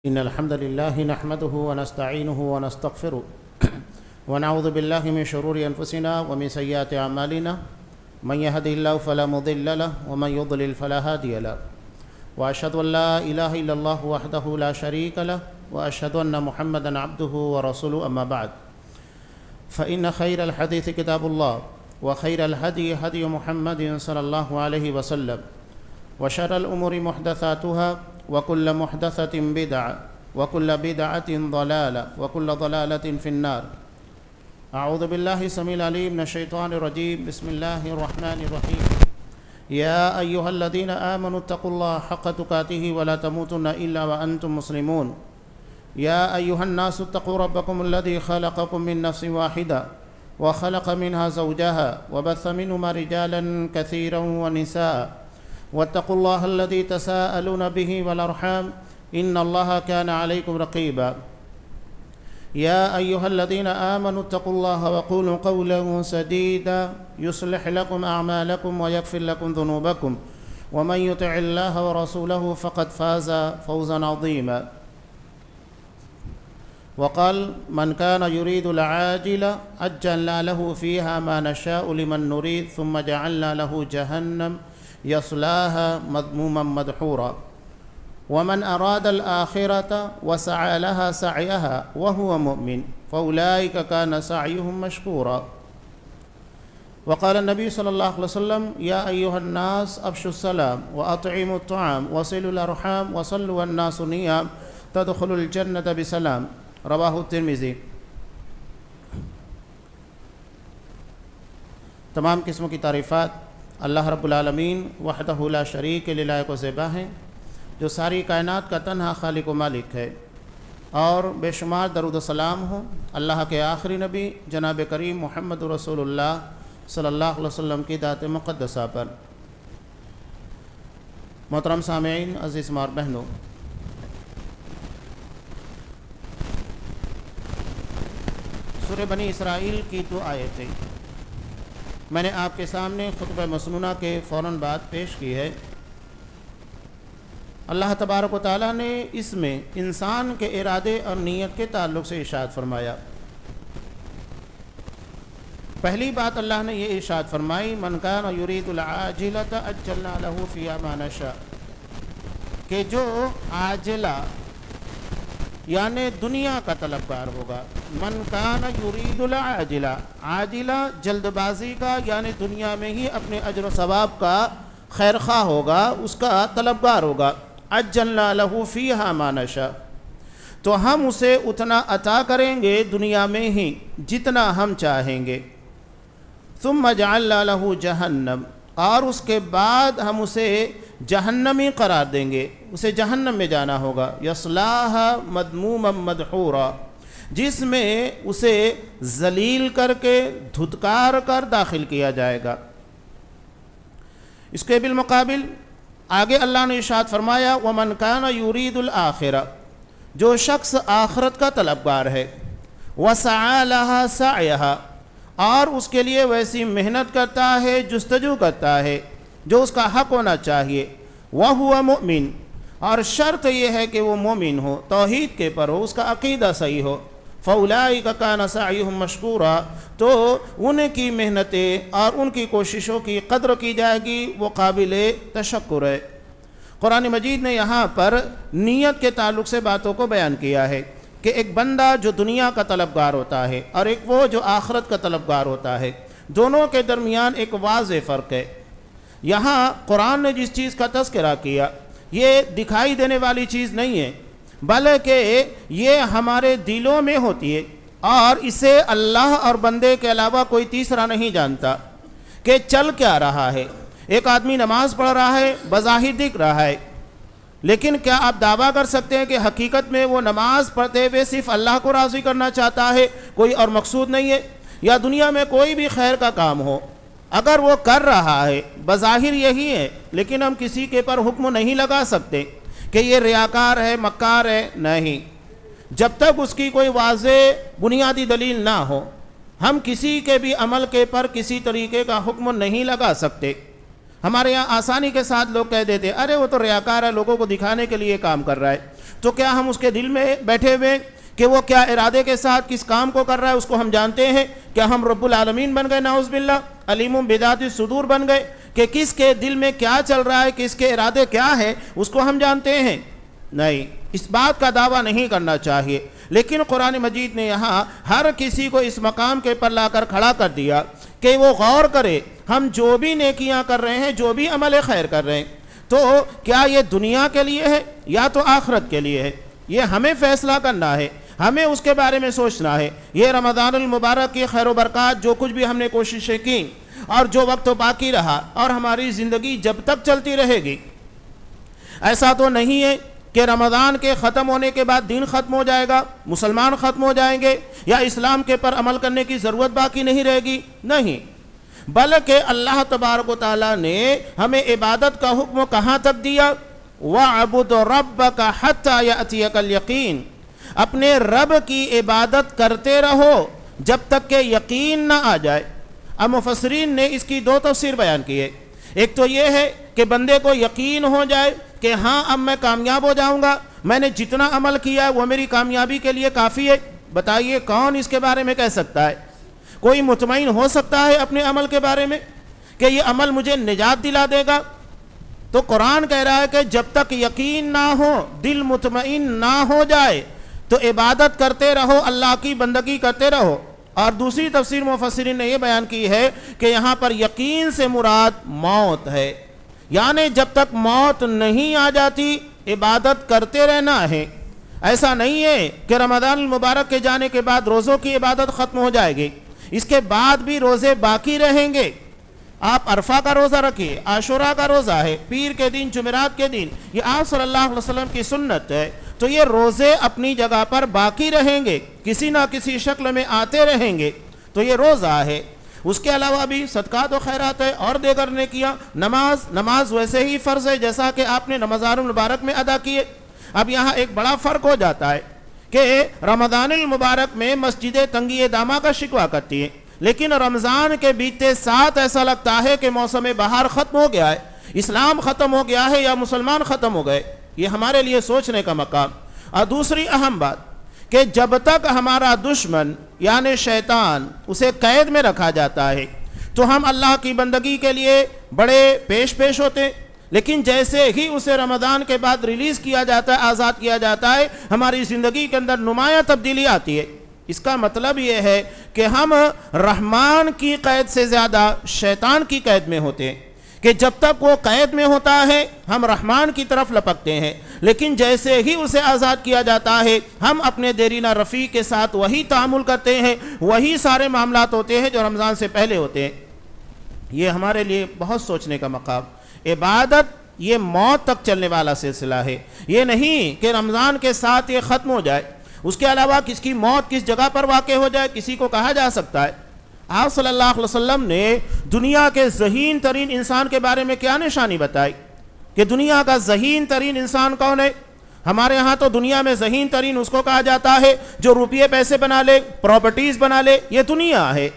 إن الحمد لله نحمده ونستعينه ونستغفره ونعوذ بالله من شرور أنفسنا ومن سيئات أعمالنا من يهده الله فلا مضل له ومن يضلل فلا هادي له وأشهد أن لا إله إلا الله وحده لا شريك له وأشهد أن محمدا عبده ورسوله أما بعد فإن خير الحديث كتاب الله وخير الهدي هدي محمد صلى الله عليه وسلم وشر الأمور محدثاتها وكل محدثة بدعة وكل بدعة ضلالة وكل ضلالة في النار. أعوذ بالله السميع العليم من الشيطان الرجيم. بسم الله الرحمن الرحيم. يا أيها الذين آمنوا اتقوا الله حق تقاته ولا تموتن إلا وأنتم مسلمون. يا أيها الناس اتقوا ربكم الذي خلقكم من نفس واحدة وخلق منها زوجها وبث منهما رجالا كثيرا ونساء واتقوا الله الذي تساءلون به والأرحام إن الله كان عليكم رقيبا. يا أيها الذين آمنوا اتقوا الله وقولوا قولا سديدا يصلح لكم أعمالكم ويغفر لكم ذنوبكم ومن يطع الله ورسوله فقد فاز فوزا عظيما. وقال من كان يريد العاجلة عجلنا له فيها ما نشاء لمن نريد ثم جعلنا له جهنم يصلاها مذموما مدحورا. ومن أراد الآخرة وسعى لها سعيها وهو مؤمن فأولئك كان سعيهم مشكورا. وقال النبي صلى الله عليه وسلم يا أيها الناس أفشوا السلام وأطعموا الطعام وصلوا الأرحام وصلوا الناس نيام تدخلوا الجنة بسلام. رواہ الترمذی. تمام قسموں کی تعریفات اللہ رب العالمین وحدہ لا شریک کے لائق و زیبا ہیں، جو ساری کائنات کا تنہا خالق و مالک ہے، اور بے شمار درود و سلام ہوں اللہ کے آخری نبی جناب کریم محمد رسول اللہ صلی اللہ علیہ وسلم کی ذات مقدسہ پر. محترم سامعین، عزیز ماں اور بہنوں، سورہ بنی اسرائیل کی 2 آیتیں میں نے آپ کے سامنے خطبہ مسنونہ کے فوراً بعد پیش کی ہے. اللہ تبارک و تعالیٰ نے اس میں انسان کے ارادے اور نیت کے تعلق سے ارشاد فرمایا. پہلی بات اللہ نے یہ ارشاد فرمائی من کان یرید العاجلۃ عجلنا لہ فیہا ما نشاء، کہ جو عاجلہ یعنی دنیا کا طلبگار ہوگا. من کان یرید العاجلہ، عاجلہ جلد بازی کا یعنی دنیا میں ہی اپنے اجر و ثواب کا خیر خواہ ہوگا، اس کا طلبگار ہوگا. عجلنا لہ فیہا ما نشاء، تو ہم اسے اتنا عطا کریں گے دنیا میں ہی جتنا ہم چاہیں گے. ثم جعلنا لہ جہنم، اور اس کے بعد ہم اسے جہنمی قرار دیں گے، اسے جہنم میں جانا ہوگا. یصلاھا مذموما مدحورا، جس میں اسے ذلیل کر کے دھتکار کر داخل کیا جائے گا. اس کے بالمقابل آگے اللہ نے ارشاد فرمایا ومن کان یرید الآخرہ، جو شخص آخرت کا طلبگار ہے، وسعی لہا سعیہا، اور اس کے لیے ویسی محنت کرتا ہے، جستجو کرتا ہے جو اس کا حق ہونا چاہیے. وَهُوَ مُؤْمِن، اور شرط یہ ہے کہ وہ مومن ہو، توحید کے پر ہو، اس کا عقیدہ صحیح ہو. فَأُولَئِكَ كَانَ سَعْيُهُمْ مَشْكُورًا، تو ان کی محنتیں اور ان کی کوششوں کی قدر کی جائے گی، وہ قابل تشکر ہے. قرآن مجید نے یہاں پر نیت کے تعلق سے باتوں کو بیان کیا ہے کہ ایک بندہ جو دنیا کا طلبگار ہوتا ہے اور ایک وہ جو آخرت کا طلبگار ہوتا ہے، دونوں کے درمیان ایک واضح فرق ہے. یہاں قرآن نے جس چیز کا تذکرہ کیا یہ دکھائی دینے والی چیز نہیں ہے، بلکہ یہ ہمارے دلوں میں ہوتی ہے، اور اسے اللہ اور بندے کے علاوہ کوئی تیسرا نہیں جانتا کہ چل کیا رہا ہے. ایک آدمی نماز پڑھ رہا ہے، بظاہر دکھ رہا ہے، لیکن کیا آپ دعویٰ کر سکتے ہیں کہ حقیقت میں وہ نماز پڑھتے ہوئے صرف اللہ کو راضی کرنا چاہتا ہے، کوئی اور مقصود نہیں ہے؟ یا دنیا میں کوئی بھی خیر کا کام ہو، اگر وہ کر رہا ہے بظاہر یہی ہے، لیکن ہم کسی کے پر حکم نہیں لگا سکتے کہ یہ ریاکار ہے، مکار ہے، نہیں. جب تک اس کی کوئی واضح بنیادی دلیل نہ ہو ہم کسی کے بھی عمل کے پر کسی طریقے کا حکم نہیں لگا سکتے. ہمارے یہاں آسانی کے ساتھ لوگ کہہ دیتے ارے وہ تو ریاکار ہے، لوگوں کو دکھانے کے لیے کام کر رہا ہے. تو کیا ہم اس کے دل میں بیٹھے ہوئے کہ وہ کیا ارادے کے ساتھ کس کام کو کر رہا ہے اس کو ہم جانتے ہیں؟ کیا ہم رب العالمین بن گئے نعوذ باللہ؟ علیم بذات الصدور بن گئے کہ کس کے دل میں کیا چل رہا ہے، کس کے ارادے کیا ہیں اس کو ہم جانتے ہیں؟ نہیں، اس بات کا دعویٰ نہیں کرنا چاہیے. لیکن قرآن مجید نے یہاں ہر کسی کو اس مقام کے پر لا کر کھڑا کر دیا کہ وہ غور کرے ہم جو بھی نیکیاں کر رہے ہیں، جو بھی عمل خیر کر رہے ہیں، تو کیا یہ دنیا کے لیے ہے یا تو آخرت کے لیے ہے؟ یہ ہمیں فیصلہ کرنا ہے، ہمیں اس کے بارے میں سوچنا ہے. یہ رمضان المبارک کی خیر و برکات جو کچھ بھی ہم نے کوششیں کی اور جو وقت باقی رہا اور ہماری زندگی جب تک چلتی رہے گی، ایسا تو نہیں ہے کہ رمضان کے ختم ہونے کے بعد دین ختم ہو جائے گا، مسلمان ختم ہو جائیں گے یا اسلام کے پر عمل کرنے کی ضرورت باقی نہیں رہے گی. نہیں، بلکہ اللہ تبارک و تعالیٰ نے ہمیں عبادت کا حکم کہاں تک دیا؟ وَاعْبُدْ رَبَّكَ حَتَّى يَأْتِيَكَ الْيَقِينُ. اپنے رب کی عبادت کرتے رہو جب تک کہ یقین نہ آ جائے. اب مفسرین نے اس کی دو تفسیر بیان کی ہے. ایک تو یہ ہے کہ بندے کو یقین ہو جائے کہ ہاں اب میں کامیاب ہو جاؤں گا، میں نے جتنا عمل کیا ہے وہ میری کامیابی کے لیے کافی ہے. بتائیے کون اس کے بارے میں کہہ سکتا ہے؟ کوئی مطمئن ہو سکتا ہے اپنے عمل کے بارے میں کہ یہ عمل مجھے نجات دلا دے گا؟ تو قرآن کہہ رہا ہے کہ جب تک یقین نہ ہو، دل مطمئن نہ ہو جائے تو عبادت کرتے رہو، اللہ کی بندگی کرتے رہو. اور دوسری تفسیر مفسرین نے یہ بیان کی ہے کہ یہاں پر یقین سے مراد موت ہے، یعنی جب تک موت نہیں آ جاتی عبادت کرتے رہنا ہے. ایسا نہیں ہے کہ رمضان المبارک کے جانے کے بعد روزوں کی عبادت ختم ہو جائے گی، اس کے بعد بھی روزے باقی رہیں گے. آپ عرفہ کا روزہ رکھیے، عاشوراء کا روزہ ہے، پیر کے دن، جمعرات کے دن، یہ آپ صلی اللہ علیہ وسلم کی سنت ہے. تو یہ روزے اپنی جگہ پر باقی رہیں گے، کسی نہ کسی شکل میں آتے رہیں گے. تو یہ روزہ ہے. اس کے علاوہ بھی صدقات و خیرات ہے اور دیگر نیکیاں. نماز ویسے ہی فرض ہے جیسا کہ آپ نے رمضان المبارک میں ادا کیے. اب یہاں ایک بڑا فرق ہو جاتا ہے کہ رمضان المبارک میں مسجدیں تنگی دامہ کا شکوہ کرتی ہیں، لیکن رمضان کے بیتے ساتھ ایسا لگتا ہے کہ موسم بہار ختم ہو گیا ہے، اسلام ختم ہو گیا ہے یا مسلمان ختم ہو گئے. یہ ہمارے لیے سوچنے کا مقام. اور دوسری اہم بات کہ جب تک ہمارا دشمن یعنی شیطان اسے قید میں رکھا جاتا ہے تو ہم اللہ کی بندگی کے لیے بڑے پیش ہوتے ہیں، لیکن جیسے ہی اسے رمضان کے بعد ریلیز کیا جاتا ہے، آزاد کیا جاتا ہے، ہماری زندگی کے اندر نمایاں تبدیلی آتی ہے. اس کا مطلب یہ ہے کہ ہم رحمان کی قید سے زیادہ شیطان کی قید میں ہوتے ہیں کہ جب تک وہ قید میں ہوتا ہے ہم رحمان کی طرف لپکتے ہیں، لیکن جیسے ہی اسے آزاد کیا جاتا ہے ہم اپنے دیرینہ رفیق کے ساتھ وہی تعامل کرتے ہیں، وہی سارے معاملات ہوتے ہیں جو رمضان سے پہلے ہوتے ہیں. یہ ہمارے لیے بہت سوچنے کا مقام. عبادت یہ موت تک چلنے والا سلسلہ ہے، یہ نہیں کہ رمضان کے ساتھ یہ ختم ہو جائے. اس کے علاوہ کس کی موت کس جگہ پر واقع ہو جائے کسی کو کہا جا سکتا ہے. آپ صلی اللہ علیہ وسلم نے دنیا کے ذہین ترین انسان کے بارے میں کیا نشانی بتائی کہ دنیا کا ذہین ترین انسان کون ہے؟ ہمارے ہاں تو دنیا میں ذہین ترین اس کو کہا جاتا ہے جو روپیے پیسے بنا لے، پراپرٹیز بنا لے، یہ دنیا ہے.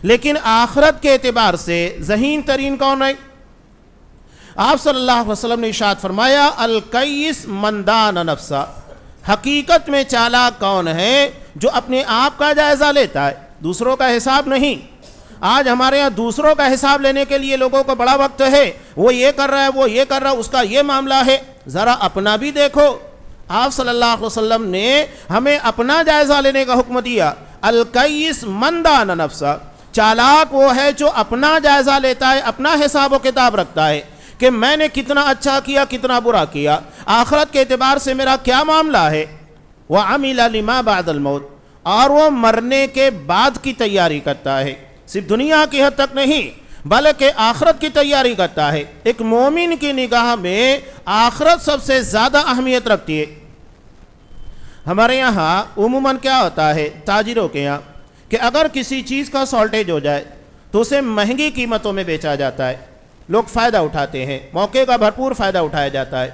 لیکن آخرت کے اعتبار سے ذہین ترین کون ہے؟ آپ صلی اللہ علیہ وسلم نے ارشاد فرمایا الکیس من دان نفسہ. حقیقت میں چالاک کون ہے؟ جو اپنے آپ کا جائزہ لیتا ہے، دوسروں کا حساب نہیں. آج ہمارے ہاں دوسروں کا حساب لینے کے لیے لوگوں کو بڑا وقت ہے، وہ یہ کر رہا ہے، وہ یہ کر رہا ہے، اس کا یہ معاملہ ہے. ذرا اپنا بھی دیکھو. آپ صلی اللہ علیہ وسلم نے ہمیں اپنا جائزہ لینے کا حکم دیا. الکیس من دان نفسہ. چالاک وہ ہے جو اپنا جائزہ لیتا ہے، اپنا حساب و کتاب رکھتا ہے کہ میں نے کتنا اچھا کیا، کتنا برا کیا، آخرت کے اعتبار سے میرا کیا معاملہ ہے. وَعَمِلَ لِمَا بَعْدَ الْمَوْتِ. اور وہ مرنے کے بعد کی تیاری کرتا ہے، صرف دنیا کی حد تک نہیں بلکہ آخرت کی تیاری کرتا ہے. ایک مومن کی نگاہ میں آخرت سب سے زیادہ اہمیت رکھتی ہے. ہمارے یہاں عموماً کیا ہوتا ہے تاجروں کے یہاں کہ اگر کسی چیز کا شارٹیج ہو جائے تو اسے مہنگی قیمتوں میں بیچا جاتا ہے، لوگ فائدہ اٹھاتے ہیں، موقع کا بھرپور فائدہ اٹھایا جاتا ہے.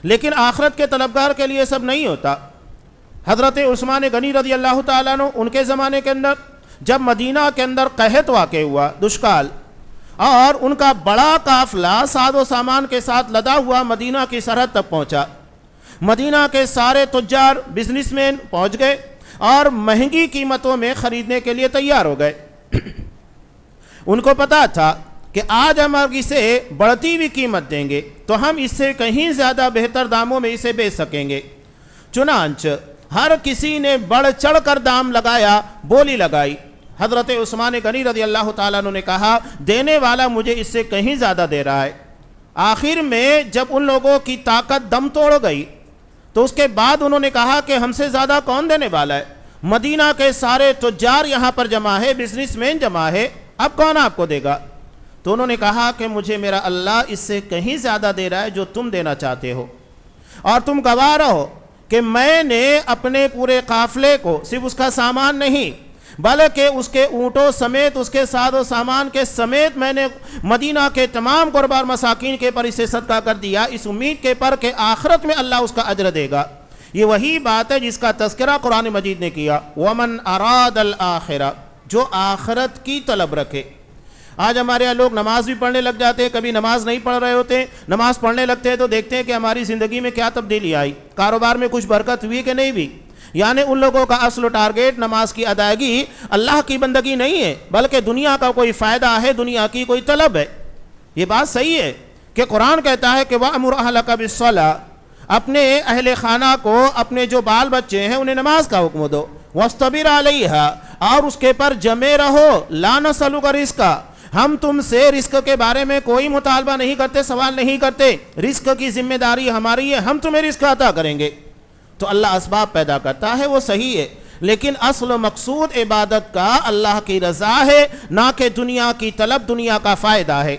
لیکن آخرت کے طلبگار کے لیے سب نہیں ہوتا. حضرت عثمان غنی رضی اللہ تعالیٰ عنہ ان کے زمانے کے اندر جب مدینہ کے اندر قحط واقع ہوا، دشکال، اور ان کا بڑا قافلہ ساز و سامان کے ساتھ لدا ہوا مدینہ کی سرحد تک پہنچا۔ مدینہ کے سارے تجار بزنس مین پہنچ گئے اور مہنگی قیمتوں میں خریدنے کے لیے تیار ہو گئے۔ ان کو پتا تھا کہ آج ہم اسے بڑھتی ہوئی قیمت دیں گے تو ہم اس سے کہیں زیادہ بہتر داموں میں اسے بیچ سکیں گے۔ چنانچہ ہر کسی نے بڑھ چڑھ کر دام لگایا، بولی لگائی۔ حضرت عثمان غنی رضی اللہ تعالیٰ عنہ نے کہا دینے والا مجھے اس سے کہیں زیادہ دے رہا ہے۔ آخر میں جب ان لوگوں کی طاقت دم توڑ گئی تو اس کے بعد انہوں نے کہا کہ ہم سے زیادہ کون دینے والا ہے؟ مدینہ کے سارے تجار یہاں پر جمع ہے، بزنس مین جمع ہے، اب کون آپ کو دے گا؟ تو انہوں نے کہا کہ مجھے میرا اللہ اس سے کہیں زیادہ دے رہا ہے جو تم دینا چاہتے ہو، اور تم گواہ رہو کہ میں نے اپنے پورے قافلے کو، صرف اس کا سامان نہیں بلکہ اس کے اونٹوں سمیت، اس کے ساز و سامان کے سمیت میں نے مدینہ کے تمام غربا اور مساکین کے پر اسے صدقہ کر دیا، اس امید کے پر کہ آخرت میں اللہ اس کا اجر دے گا۔ یہ وہی بات ہے جس کا تذکرہ قرآن مجید نے کیا، وَمَنْ أَرَادَ الْآخِرَةَ، جو آخرت کی طلب رکھے۔ آج ہمارے یہاں لوگ نماز بھی پڑھنے لگ جاتے ہیں، کبھی نماز نہیں پڑھ رہے ہوتے، نماز پڑھنے لگتے ہیں تو دیکھتے ہیں کہ ہماری زندگی میں کیا تبدیلی آئی، کاروبار میں کچھ برکت ہوئی کہ نہیں ہوئی۔ یعنی ان لوگوں کا اصل و ٹارگیٹ نماز کی ادائیگی اللہ کی بندگی نہیں ہے، بلکہ دنیا کا کوئی فائدہ ہے، دنیا کی کوئی طلب ہے۔ یہ بات صحیح ہے کہ قرآن کہتا ہے کہ وَأْمُرْ أَهْلَكَ بِالصَّلَاةِ، اپنے اہل خانہ کو، اپنے جو بال بچے ہیں انہیں نماز کا حکم دو، وَاسْتَبِرْ عَلَيْهَا، اور اس کے پر جمے رہو، لَا نَسْأَلُكَ رِزْقًا، ہم تم سے رزق کے بارے میں کوئی مطالبہ نہیں کرتے، سوال نہیں کرتے، رزق کی ذمہ داری ہماری ہے، ہم تمہیں رزق عطا کریں گے۔ تو اللہ اسباب پیدا کرتا ہے، وہ صحیح ہے، لیکن اصل و مقصود عبادت کا اللہ کی رضا ہے، نہ کہ دنیا کی طلب، دنیا کا فائدہ ہے۔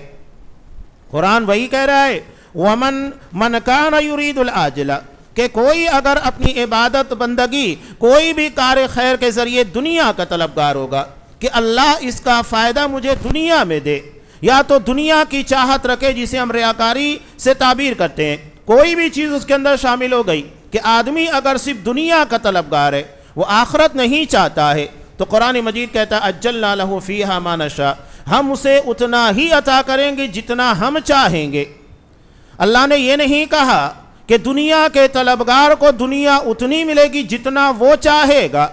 قرآن وہی کہہ رہا ہے مَن كَانَ يُرِيدُ الْعَاجِلَةَ، کہ کوئی اگر اپنی عبادت بندگی کوئی بھی کار خیر کے ذریعے دنیا کا طلبگار ہوگا کہ اللہ اس کا فائدہ مجھے دنیا میں دے، یا تو دنیا کی چاہت رکھے جسے ہم ریاکاری سے تعبیر کرتے ہیں، کوئی بھی چیز اس کے اندر شامل ہو گئی کہ آدمی اگر صرف دنیا کا طلبگار ہے، وہ آخرت نہیں چاہتا ہے، تو قرآن مجید کہتا ہے اجلنا لہ فیہا ما نشاء، ہم اسے اتنا ہی عطا کریں گے جتنا ہم چاہیں گے۔ اللہ نے یہ نہیں کہا کہ دنیا کے طلبگار کو دنیا اتنی ملے گی جتنا وہ چاہے گا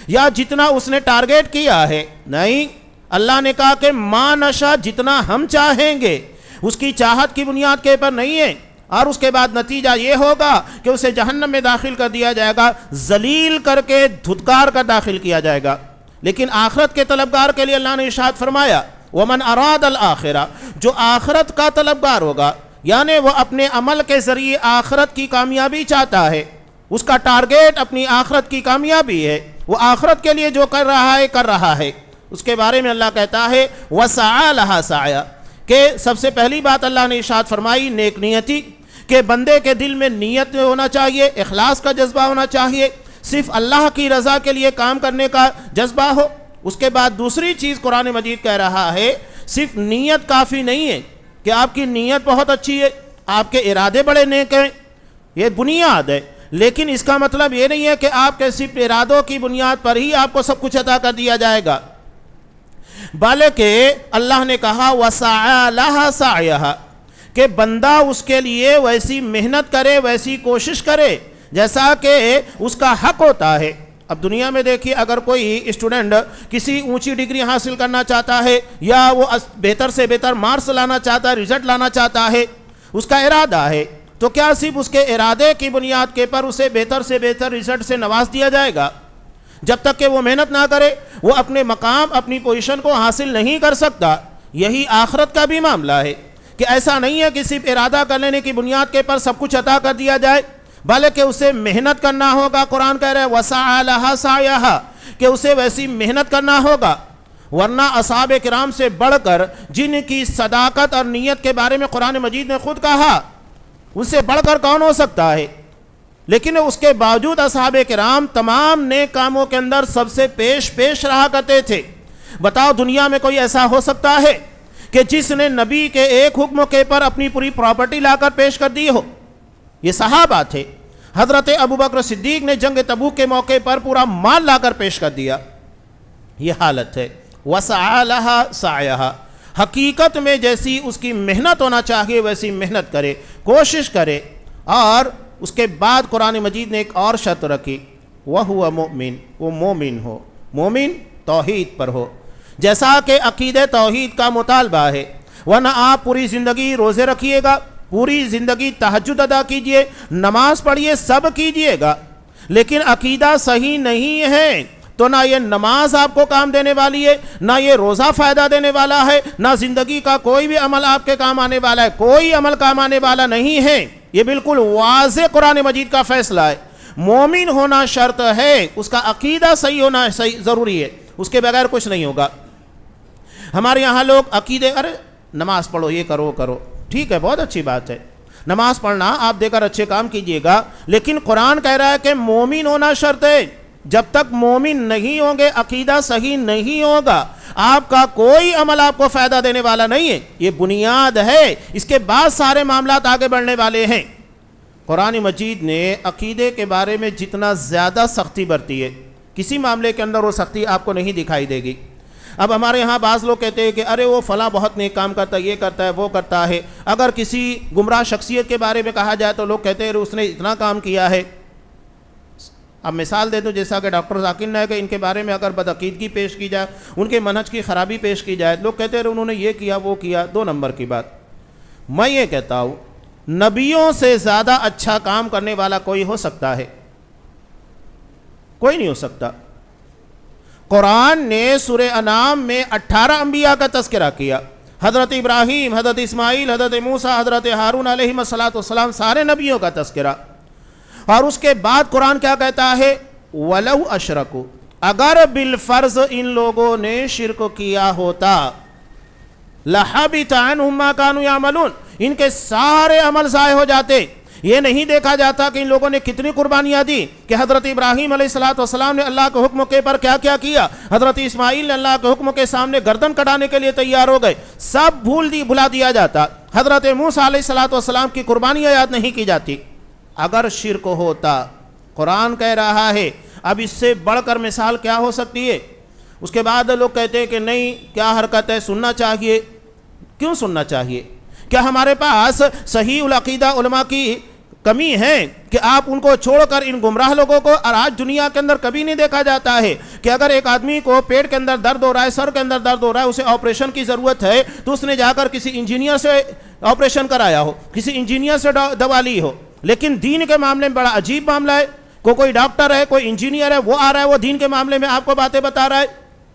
یا جتنا اس نے ٹارگیٹ کیا ہے، نہیں، اللہ نے کہا کہ ما نشاء، جتنا ہم چاہیں گے، اس کی چاہت کی بنیاد کے پر نہیں ہے، اور اس کے بعد نتیجہ یہ ہوگا کہ اسے جہنم میں داخل کر دیا جائے گا، ذلیل کر کے دھتکار کر داخل کیا جائے گا۔ لیکن آخرت کے طلبگار کے لیے اللہ نے ارشاد فرمایا وَمَنْ أَرَادَ الْآخِرَةَ، جو آخرت کا طلبگار ہوگا، یعنی وہ اپنے عمل کے ذریعے آخرت کی کامیابی چاہتا ہے، اس کا ٹارگیٹ اپنی آخرت کی کامیابی ہے، وہ آخرت کے لیے جو کر رہا ہے، اس کے بارے میں اللہ کہتا ہے وَسَعَى لَهَا سَعْيًا، کہ سب سے پہلی بات اللہ نے ارشاد فرمائی نیک نیتی، کہ بندے کے دل میں نیت ہونا چاہیے، اخلاص کا جذبہ ہونا چاہیے، صرف اللہ کی رضا کے لیے کام کرنے کا جذبہ ہو۔ اس کے بعد دوسری چیز قرآن مجید کہہ رہا ہے صرف نیت کافی نہیں ہے کہ آپ کی نیت بہت اچھی ہے، آپ کے ارادے بڑے نیک ہیں، یہ بنیاد ہے، لیکن اس کا مطلب یہ نہیں ہے کہ آپ کے صرف ارادوں کی بنیاد پر ہی آپ کو سب کچھ عطا کر دیا جائے گا، بلکہ اللہ نے کہا وَسَعَى لَهَا سَعْيَهَا، کہ بندہ اس کے لیے ویسی محنت کرے، ویسی کوشش کرے جیسا کہ اس کا حق ہوتا ہے۔ اب دنیا میں دیکھیے اگر کوئی اسٹوڈنٹ کسی اونچی ڈگری حاصل کرنا چاہتا ہے یا وہ بہتر سے بہتر مارکس لانا چاہتا ہے، رزلٹ لانا چاہتا ہے، اس کا ارادہ ہے، تو کیا صرف اس کے ارادے کی بنیاد کے پر اسے بہتر سے بہتر رزلٹ سے نواز دیا جائے گا؟ جب تک کہ وہ محنت نہ کرے وہ اپنے مقام، اپنی پوزیشن کو حاصل نہیں کر سکتا۔ یہی آخرت کا بھی معاملہ ہے کہ ایسا نہیں ہے کہ صرف ارادہ کر لینے کی بنیاد کے پر سب کچھ عطا کر دیا جائے، بلکہ اسے محنت کرنا ہوگا۔ قرآن کہہ رہے ہیں وَسَعَى لَهَا سَعْيَهَا، کہ اسے ویسی محنت کرنا ہوگا، ورنہ اصحاب کرام سے بڑھ کر جن کی صداقت اور نیت کے بارے میں قرآن مجید نے خود کہا، ان سے بڑھ کر کون ہو سکتا ہے؟ لیکن اس کے باوجود اصحاب کرام تمام نیک کاموں کے اندر سب سے پیش رہا کرتے تھے۔ بتاؤ دنیا میں کوئی ایسا ہو سکتا ہے کہ جس نے نبی کے ایک حکم کے پر اپنی پوری پراپرٹی لا کر پیش کر دی ہو؟ یہ صحابہ تھے۔ حضرت ابوبکر صدیق نے جنگ تبوک کے موقع پر پورا مال لا کر پیش کر دیا۔ یہ حالت ہے وَسَعَى لَهَا سَعْيَهَا، حقیقت میں جیسی اس کی محنت ہونا چاہیے ویسی محنت کرے، کوشش کرے۔ اور اس کے بعد قرآن مجید نے ایک اور شرط رکھی، وَهُوَ مُؤْمِن، وہ مومن ہو، مومن توحید پر ہو، جیسا کہ عقیدہ توحید کا مطالبہ ہے۔ ورنہ آپ پوری زندگی روزے رکھیے گا، پوری زندگی تہجد ادا کیجئے، نماز پڑھیے، سب کیجئے گا، لیکن عقیدہ صحیح نہیں ہے تو نہ یہ نماز آپ کو کام دینے والی ہے، نہ یہ روزہ فائدہ دینے والا ہے، نہ زندگی کا کوئی بھی عمل آپ کے کام آنے والا ہے، کوئی عمل کام آنے والا نہیں ہے۔ یہ بالکل واضح قرآن مجید کا فیصلہ ہے۔ مومن ہونا شرط ہے، اس کا عقیدہ صحیح ہونا ضروری ہے، اس کے بغیر کچھ نہیں ہوگا۔ ہمارے یہاں لوگ عقیدے، ارے نماز پڑھو، یہ کرو کرو، ٹھیک ہے، بہت اچھی بات ہے، نماز پڑھنا آپ دے کر اچھے کام کیجئے گا، لیکن قرآن کہہ رہا ہے کہ مومن ہونا شرط ہے۔ جب تک مومن نہیں ہوں گے، عقیدہ صحیح نہیں ہوگا، آپ کا کوئی عمل آپ کو فائدہ دینے والا نہیں ہے۔ یہ بنیاد ہے، اس کے بعد سارے معاملات آگے بڑھنے والے ہیں۔ قرآن مجید نے عقیدے کے بارے میں جتنا زیادہ سختی برتی ہے، کسی معاملے کے اندر وہ سختی آپ کو نہیں دکھائی دے گی۔ اب ہمارے یہاں بعض لوگ کہتے ہیں کہ ارے وہ فلاں بہت نیک کام کرتا ہے، یہ کرتا ہے، وہ کرتا ہے۔ اگر کسی گمراہ شخصیت کے بارے میں کہا جائے تو لوگ کہتے ہیں اس نے اتنا کام کیا ہے۔ اب مثال دے دوں، جیسا کہ ڈاکٹر ذاکر نائک، ان کے بارے میں اگر بدعقیدگی پیش کی جائے، ان کے منہج کی خرابی پیش کی جائے، لوگ کہتے ہیں انہوں نے یہ کیا وہ کیا۔ 2 نمبر کی بات، میں یہ کہتا ہوں نبیوں سے زیادہ اچھا کام کرنے والا کوئی ہو سکتا ہے؟ کوئی نہیں ہو سکتا۔ قرآن نے سورہ انعام میں 18 انبیاء کا تذکرہ کیا، حضرت ابراہیم، حضرت اسماعیل، حضرت موسیٰ، حضرت ہارون علیہ السلام، سارے نبیوں کا تذکرہ۔ اور اس کے بعد قرآن کیا کہتا ہے؟ وَلَوْ أَشْرَكُوا، اگر بالفرض ان لوگوں نے شرک کیا ہوتا، لَحَبِطَ عَنْهُمْ مَا كَانُوا يَعْمَلُونَ، ان کے سارے عمل ضائع ہو جاتے۔ یہ نہیں دیکھا جاتا کہ ان لوگوں نے کتنی قربانیاں دی، کہ حضرت ابراہیم علیہ السلام نے اللہ کے حکم کے پر کیا کیا کیا، حضرت اسماعیل نے اللہ کے حکم کے سامنے گردن کٹانے کے لیے تیار ہو گئے، سب بھلا دیا جاتا۔ حضرت موسیٰ علیہ السلام کی قربانیاں یاد نہیں کی جاتی۔ اگر شرک ہوتا، قرآن کہہ رہا ہے، اب اس سے بڑھ کر مثال کیا ہو سکتی ہے؟ اس کے بعد لوگ کہتے ہیں کہ نہیں، کیا حرکت ہے، سننا چاہیے۔ کیوں سننا چاہیے؟ کیا ہمارے پاس صحیح العقیدہ علماء کی کمی ہے کہ آپ ان کو چھوڑ کر ان گمراہ لوگوں کو؟ اور آج دنیا کے اندر کبھی نہیں دیکھا جاتا ہے کہ اگر ایک آدمی کو پیٹ کے اندر درد ہو رہا ہے، سر کے اندر درد ہو رہا ہے، اسے آپریشن کی ضرورت ہے، تو اس نے جا کر کسی انجینئر سے آپریشن کرایا ہو، کسی انجینئر سے دوا لی ہو۔ لیکن دین کے معاملے میں بڑا عجیب معاملہ ہے، کوئی ڈاکٹر ہے، کوئی انجینئر ہے، وہ آ رہا ہے، وہ دین کے معاملے میں آپ کو باتیں بتا رہا ہے۔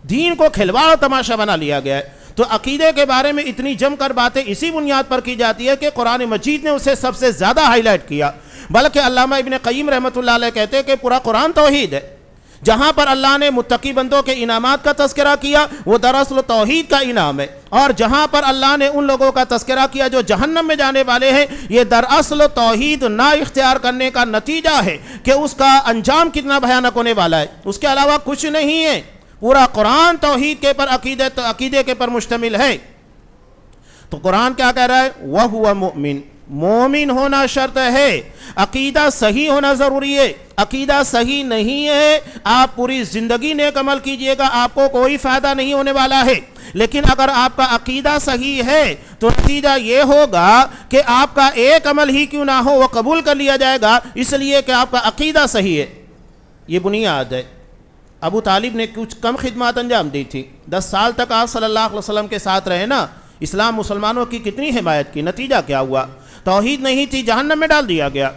دین کو کھلواڑ و تماشا بنا لیا گیا ہے۔ تو عقیدے کے بارے میں اتنی جم کر باتیں اسی بنیاد پر کی جاتی ہے کہ قرآن مجید نے اسے سب سے زیادہ ہائی لائٹ کیا۔ بلکہ علامہ ابن قیم رحمۃ اللہ علیہ کہتے ہیں کہ پورا قرآن توحید ہے۔ جہاں پر اللہ نے متقی بندوں کے انعامات کا تذکرہ کیا، وہ دراصل توحید کا انعام ہے، اور جہاں پر اللہ نے ان لوگوں کا تذکرہ کیا جو جہنم میں جانے والے ہیں، یہ دراصل توحید نہ اختیار کرنے کا نتیجہ ہے کہ اس کا انجام کتنا بھیانک ہونے والا ہے۔ اس کے علاوہ کچھ نہیں ہے۔ پورا قرآن توحید کے پر عقیدے کے پر مشتمل ہے۔ تو قرآن کیا کہہ رہا ہے؟ وَهُوَ مُؤْمِن، مومن ہونا شرط ہے، عقیدہ صحیح ہونا ضروری ہے۔ عقیدہ صحیح نہیں ہے، آپ پوری زندگی نیک عمل کیجئے گا، آپ کو کوئی فائدہ نہیں ہونے والا ہے۔ لیکن اگر آپ کا عقیدہ صحیح ہے تو نتیجہ یہ ہوگا کہ آپ کا ایک عمل ہی کیوں نہ ہو وہ قبول کر لیا جائے گا، اس لیے کہ آپ کا عقیدہ صحیح ہے۔ یہ بنیاد ہے۔ ابو طالب نے کچھ کم خدمات انجام دی تھی، 10 سال تک آپ صلی اللہ علیہ وسلم کے ساتھ رہے نا، اسلام مسلمانوں کی کتنی حمایت کی، نتیجہ کیا ہوا؟ توحید نہیں تھی، جہنم میں ڈال دیا گیا۔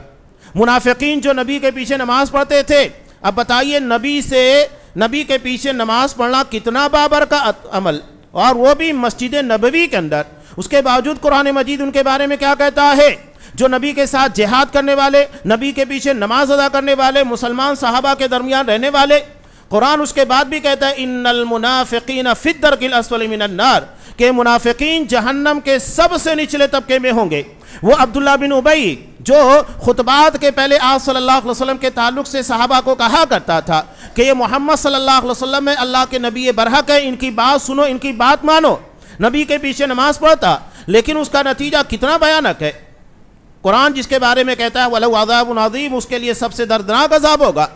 منافقین جو نبی کے پیچھے نماز پڑھتے تھے، اب بتائیے نبی کے پیچھے نماز پڑھنا کتنا بابرکت عمل، اور وہ بھی مسجد نبوی کے اندر۔ اس کے باوجود قرآن مجید ان کے بارے میں کیا کہتا ہے؟ جو نبی کے ساتھ جہاد کرنے والے، نبی کے پیچھے نماز ادا کرنے والے، مسلمان صحابہ کے درمیان رہنے والے۔ قرآن اس کے بعد بھی کہتا ہے ان المنافقین فی الدرک الاسفل من النار، کہ منافقین جہنم کے سب سے نچلے طبقے میں ہوں گے۔ وہ عبداللہ بن ابی جو خطبات کے پہلے آپ صلی اللہ علیہ وسلم کے تعلق سے صحابہ کو کہا کرتا تھا کہ یہ محمد صلی اللہ علیہ وسلم میں اللہ کے نبی برحق ہے، ان کی بات سنو، ان کی بات مانو، نبی کے پیچھے نماز پڑھتا، لیکن اس کا نتیجہ کتنا بھیانک ہے۔ قرآن جس کے بارے میں کہتا ہے وَلَوْ عَذَابٌ عَظِيمٌ، اس کے لیے سب سے دردناک عذاب ہوگا۔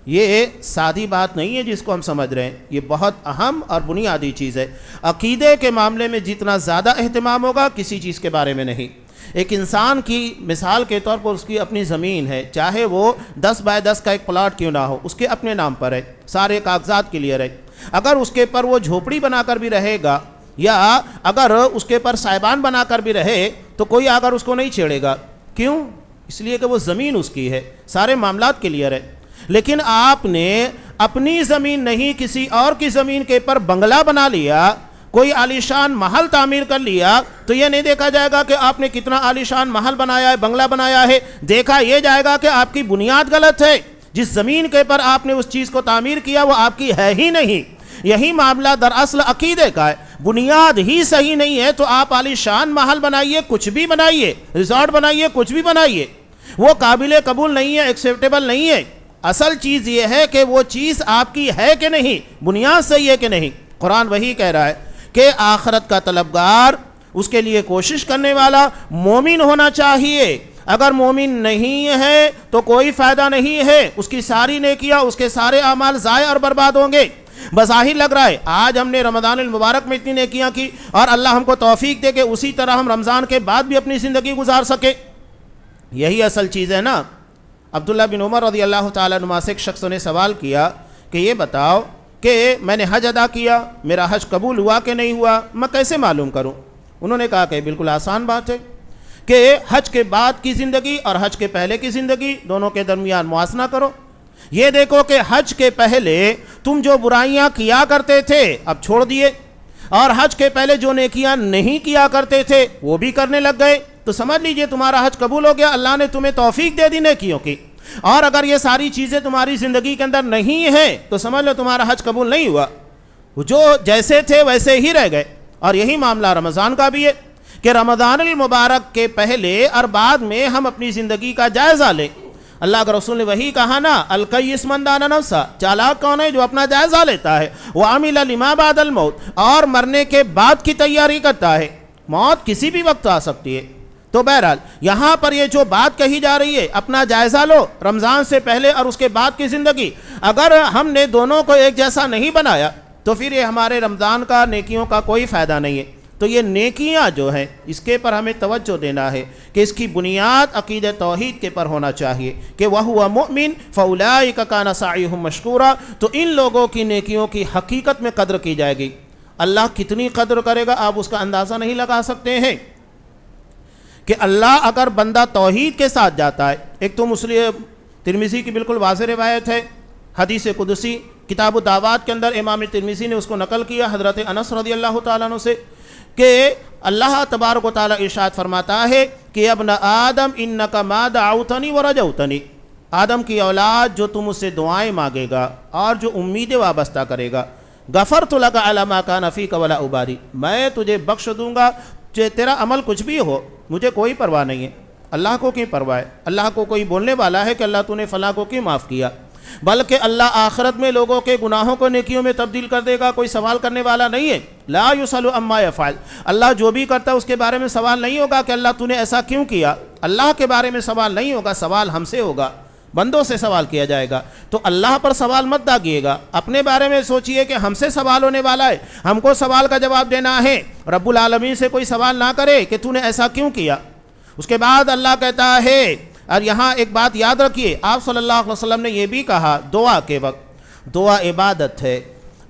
یہ سادی بات نہیں ہے جس کو ہم سمجھ رہے ہیں، یہ بہت اہم اور بنیادی چیز ہے۔ عقیدے کے معاملے میں جتنا زیادہ اہتمام ہوگا کسی چیز کے بارے میں نہیں۔ ایک انسان کی مثال کے طور پر اس کی اپنی زمین ہے، چاہے وہ 10 بائی 10 کا ایک پلاٹ کیوں نہ ہو، اس کے اپنے نام پر ہے، سارے کاغذات کلیئر ہے۔ اگر اس کے پر وہ جھوپڑی بنا کر بھی رہے گا یا اگر اس کے پر سائبان بنا کر بھی رہے تو کوئی اگر اس کو نہیں چھیڑے گا، کیوں؟ اس لیے کہ وہ زمین اس کی ہے، سارے معاملات کلیئر ہے۔ لیکن آپ نے اپنی زمین نہیں کسی اور کی زمین کے پر بنگلہ بنا لیا، کوئی عالیشان محل تعمیر کر لیا، تو یہ نہیں دیکھا جائے گا کہ آپ نے کتنا عالیشان محل بنایا ہے، بنگلہ بنایا ہے، دیکھا یہ جائے گا کہ آپ کی بنیاد غلط ہے، جس زمین کے پر آپ نے اس چیز کو تعمیر کیا وہ آپ کی ہے ہی نہیں۔ یہی معاملہ دراصل عقیدے کا ہے، بنیاد ہی صحیح نہیں ہے تو آپ عالیشان محل بنائیے، کچھ بھی بنائیے، ریزورٹ بنائیے، کچھ بھی بنائیے، وہ قابل قبول نہیں ہے، ایکسیپٹیبل نہیں ہے۔ اصل چیز یہ ہے کہ وہ چیز آپ کی ہے کہ نہیں، بنیاد صحیح ہے کہ نہیں۔ قرآن وہی کہہ رہا ہے کہ آخرت کا طلبگار، اس کے لیے کوشش کرنے والا مومن ہونا چاہیے۔ اگر مومن نہیں ہے تو کوئی فائدہ نہیں ہے، اس کی ساری نیکیاں، اس کے سارے اعمال ضائع اور برباد ہوں گے۔ بظاہر لگ رہا ہے آج ہم نے رمضان المبارک میں اتنی نیکیاں کی اور اللہ ہم کو توفیق دے کہ اسی طرح ہم رمضان کے بعد بھی اپنی زندگی گزار سکے، یہی اصل چیز ہے نا۔ عبداللہ بن عمر رضی اللہ تعالیٰ عنہ سے ایک شخص نے سوال کیا کہ یہ بتاؤ کہ میں نے حج ادا کیا، میرا حج قبول ہوا کہ نہیں ہوا، میں کیسے معلوم کروں؟ انہوں نے کہا کہ بالکل آسان بات ہے کہ حج کے بعد کی زندگی اور حج کے پہلے کی زندگی دونوں کے درمیان موازنہ کرو۔ یہ دیکھو کہ حج کے پہلے تم جو برائیاں کیا کرتے تھے اب چھوڑ دیے، اور حج کے پہلے جو نیکیاں نہیں کیا کرتے تھے وہ بھی کرنے لگ گئے، تو سمجھ لیجئے تمہارا حج قبول ہو گیا، اللہ نے تمہیں توفیق دے دی نیکیوں کی۔ اور اگر یہ ساری چیزیں تمہاری زندگی کے اندر نہیں ہیں تو سمجھ لو تمہارا حج قبول نہیں ہوا، جو جیسے تھے ویسے ہی رہ گئے۔ اور یہی معاملہ رمضان کا بھی ہے کہ رمضان المبارک کے پہلے اور بعد میں ہم اپنی زندگی کا جائزہ لیں۔ اللہ کے رسول نے وہی کہا نا، القیس من دان نفسہ، چالاک کون ہے؟ جو اپنا جائزہ لیتا ہے، وعمل لما بعد الموت، اور مرنے کے بعد کی تیاری کرتا ہے۔ موت کسی بھی وقت آ سکتی ہے۔ تو بہرحال یہاں پر یہ جو بات کہی جا رہی ہے، اپنا جائزہ لو رمضان سے پہلے اور اس کے بعد کی زندگی، اگر ہم نے دونوں کو ایک جیسا نہیں بنایا تو پھر یہ ہمارے رمضان کا نیکیوں کا کوئی فائدہ نہیں ہے۔ تو یہ نیکیاں جو ہیں اس کے پر ہمیں توجہ دینا ہے کہ اس کی بنیاد عقیدہ توحید کے پر ہونا چاہیے کہ وَهُوَ مُؤْمِن فَأُولَٰئِكَ كَانَ سَعْيُهُمْ مَشْكُورًا۔ تو ان لوگوں کی نیکیوں کی حقیقت میں قدر کی جائے گی۔ اللہ کتنی قدر کرے گا آپ اس کا اندازہ نہیں لگا سکتے ہیں کہ اللہ اگر بندہ توحید کے ساتھ جاتا ہے۔ ایک تو مسلم ترمذی کی بالکل واضح روایت ہے، حدیث قدسی، کتاب الدعوات کے اندر امام ترمذی نے اس کو نقل کیا حضرت انس رضی اللہ تعالیٰ عنہ سے کہ اللہ تبارک و تعالیٰ ارشاد فرماتا ہے کہ ابن آدم انک ما دعوتنی ورجوتنی، آدم کی اولاد جو تم اس سے دعائیں مانگے گا اور جو امیدیں وابستہ کرے گا، غفرت لک علی ما کان فیک ولا ابالی، میں تجھے بخش دوں گا چاہے تیرا عمل کچھ بھی ہو، مجھے کوئی پرواہ نہیں ہے۔ اللہ کو کیوں پرواہ ہے؟ اللہ کو کوئی بولنے والا ہے کہ اللہ تو نے فلاں کو کیوں معاف کیا؟ بلکہ اللہ آخرت میں لوگوں کے گناہوں کو نیکیوں میں تبدیل کر دے گا، کوئی سوال کرنے والا نہیں ہے۔ لا یسأل عما یفعل، اللہ جو بھی کرتا ہے اس کے بارے میں سوال نہیں ہوگا کہ اللہ تو نے ایسا کیوں کیا، اللہ کے بارے میں سوال نہیں ہوگا، سوال ہم سے ہوگا، بندوں سے سوال کیا جائے گا۔ تو اللہ پر سوال مت داغیے گا، اپنے بارے میں سوچئے کہ ہم سے سوال ہونے والا ہے، ہم کو سوال کا جواب دینا ہے۔ رب العالمین سے کوئی سوال نہ کرے کہ تو نے ایسا کیوں کیا۔ اس کے بعد اللہ کہتا ہے، اور یہاں ایک بات یاد رکھیے، آپ صلی اللہ علیہ وسلم نے یہ بھی کہا دعا کے وقت، دعا عبادت ہے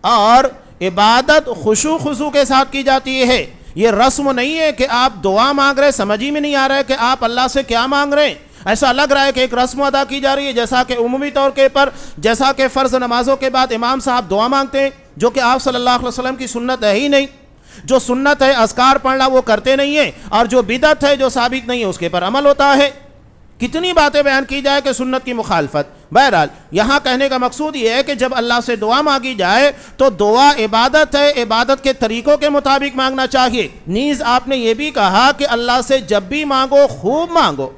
اور عبادت خشوع خضوع کے ساتھ کی جاتی ہے۔ یہ رسم نہیں ہے کہ آپ دعا مانگ رہے، سمجھ ہی میں نہیں آ رہا ہے کہ آپ اللہ سے کیا مانگ رہے ہیں، ایسا لگ رہا ہے کہ ایک رسم ادا کی جا رہی ہے، جیسا کہ عمومی طور کے پر جیسا کہ فرض نمازوں کے بعد امام صاحب دعا مانگتے ہیں، جو کہ آپ صلی اللہ علیہ وسلم کی سنت ہے ہی نہیں۔ جو سنت ہے اذکار پڑھنا وہ کرتے نہیں ہیں، اور جو بدعت ہے جو ثابت نہیں ہے اس کے پر عمل ہوتا ہے۔ کتنی باتیں بیان کی جائے کہ سنت کی مخالفت۔ بہرحال یہاں کہنے کا مقصود یہ ہے کہ جب اللہ سے دعا مانگی جائے تو دعا عبادت ہے، عبادت کے طریقوں کے مطابق مانگنا چاہیے۔ نیز آپ نے یہ بھی کہا کہ اللہ سے جب بھی مانگو خوب مانگو،